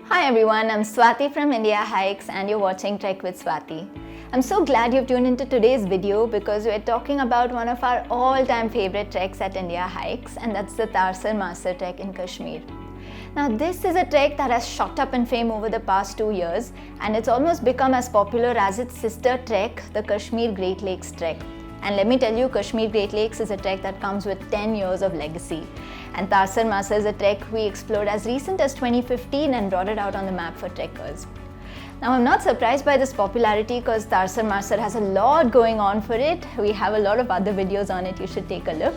Hi everyone, I'm Swati from India Hikes and you're watching Trek with Swati. I'm so glad you've tuned into today's video because we're talking about one of our all-time favorite treks at India Hikes, and that's the Tarsar Marsar Trek in Kashmir. Now this is a trek that has shot up in fame over the past 2 years, and it's almost become as popular as its sister trek, the Kashmir Great Lakes Trek. And let me tell you, Kashmir Great Lakes is a trek that comes with 10 years of legacy. And Tarsar Marsar is a trek we explored as recent as 2015 and brought it out on the map for trekkers. Now I'm not surprised by this popularity because Tarsar Marsar has a lot going on for it. We have a lot of other videos on it, you should take a look.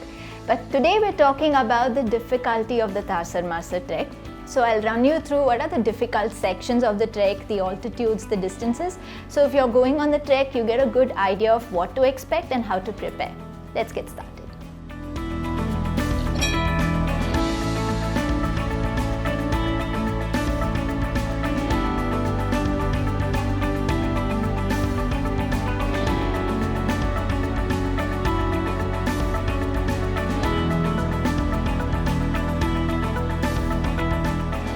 But today we're talking about the difficulty of the Tarsar Marsar trek. So I'll run you through what are the difficult sections of the trek, the altitudes, the distances. So if you're going on the trek, you get a good idea of what to expect and how to prepare. Let's get started.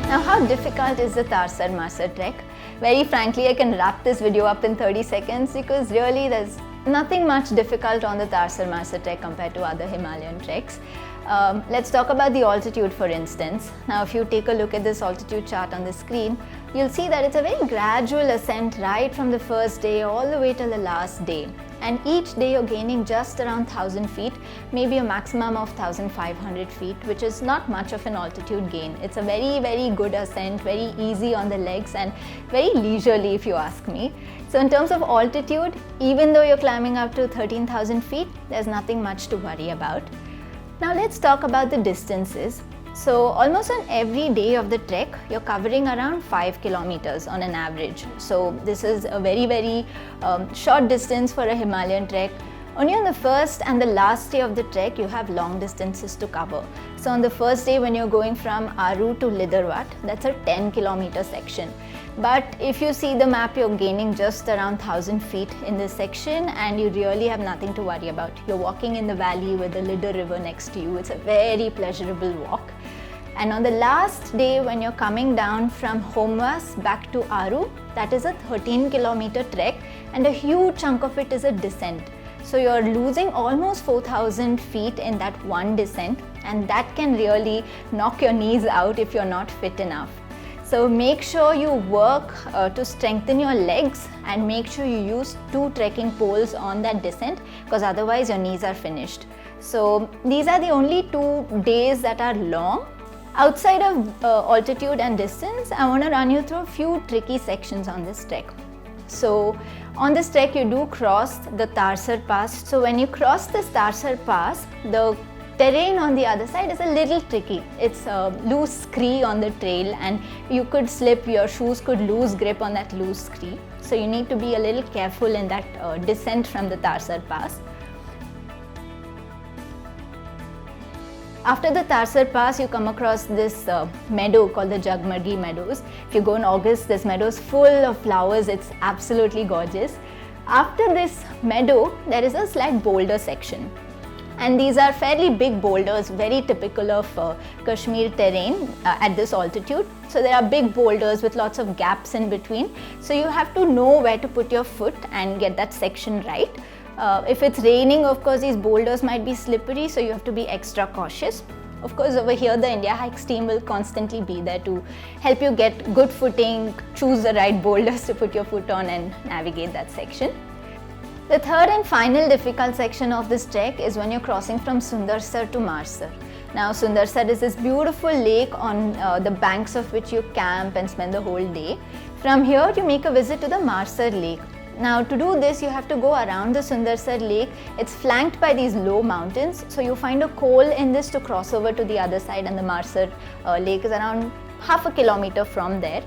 Now, how difficult is the Tarsar Marsar trek? Very frankly, I can wrap this video up in 30 seconds because really there's nothing much difficult on the Tarsar Marsar trek compared to other Himalayan treks. Let's talk about the altitude, for instance. Now, if you take a look at this altitude chart on the screen, you'll see that it's a very gradual ascent right from the first day all the way till the last day. And each day you're gaining just around 1000 feet, maybe a maximum of 1500 feet, which is not much of an altitude gain. It's a very, very good ascent, very easy on the legs and very leisurely if you ask me. So in terms of altitude, even though you're climbing up to 13,000 feet, there's nothing much to worry about. Now let's talk about the distances. So almost on every day of the trek, you're covering around 5 kilometers on an average. So this is a very, very short distance for a Himalayan trek. Only on the first and the last day of the trek, you have long distances to cover. So on the first day when you're going from Aru to Liderwat, that's a 10 kilometer section. But if you see the map, you're gaining just around 1000 feet in this section and you really have nothing to worry about. You're walking in the valley with the Lider river next to you. It's a very pleasurable walk. And on the last day when you're coming down from Homwas back to Aru, that is a 13 kilometer trek and a huge chunk of it is a descent. So you're losing almost 4000 feet in that one descent, and that can really knock your knees out if you're not fit enough. So make sure you work to strengthen your legs and make sure you use 2 trekking poles on that descent because otherwise your knees are finished. So these are the only 2 days that are long. Outside of altitude and distance, I want to run you through a few tricky sections on this trek. So on this trek you do cross the Tarsar Pass. So when you cross this Tarsar Pass, the terrain on the other side is a little tricky. It's a loose scree on the trail and you could slip, your shoes could lose grip on that loose scree. So you need to be a little careful in that descent from the Tarsar Pass. After the Tarsar Pass, you come across this meadow called the Jagmargi Meadows. If you go in August, this meadow is full of flowers. It's absolutely gorgeous. After this meadow, there is a slight boulder section. And these are fairly big boulders, very typical of Kashmir terrain at this altitude. So there are big boulders with lots of gaps in between. So you have to know where to put your foot and get that section right. If it's raining, of course, these boulders might be slippery, so you have to be extra cautious. Of course, over here, the India Hikes team will constantly be there to help you get good footing, choose the right boulders to put your foot on and navigate that section. The third and final difficult section of this trek is when you're crossing from Sundarsar to Marsar. Now, Sundarsar is this beautiful lake on the banks of which you camp and spend the whole day. From here, you make a visit to the Marsar lake. Now, to do this, you have to go around the Sundarsar lake. It's flanked by these low mountains. So you find a col in this to cross over to the other side, and the Marsar lake is around half a kilometer from there.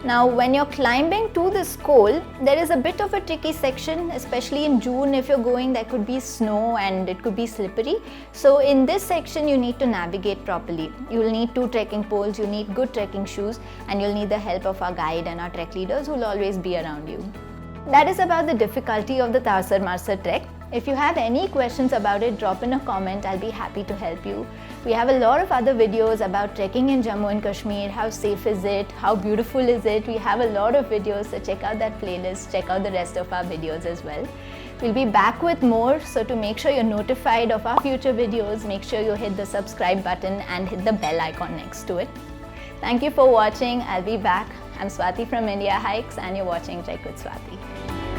Now, when you're climbing to this col, there is a bit of a tricky section, especially in June. If you're going, there could be snow and it could be slippery. So in this section, you need to navigate properly. You'll need 2 trekking poles, you need good trekking shoes, and you'll need the help of our guide and our trek leaders who will always be around you. That is about the difficulty of the Tarsar Marsar trek. If you have any questions about it, drop in a comment. I'll be happy to help you. We have a lot of other videos about trekking in Jammu and Kashmir, how safe is it, how beautiful is it. We have a lot of videos, so check out that playlist, check out the rest of our videos as well. We'll be back with more, so to make sure you're notified of our future videos, make sure you hit the subscribe button and hit the bell icon next to it. Thank you for watching. I'll be back. I'm Swati from India Hikes and you're watching Trek with Swati.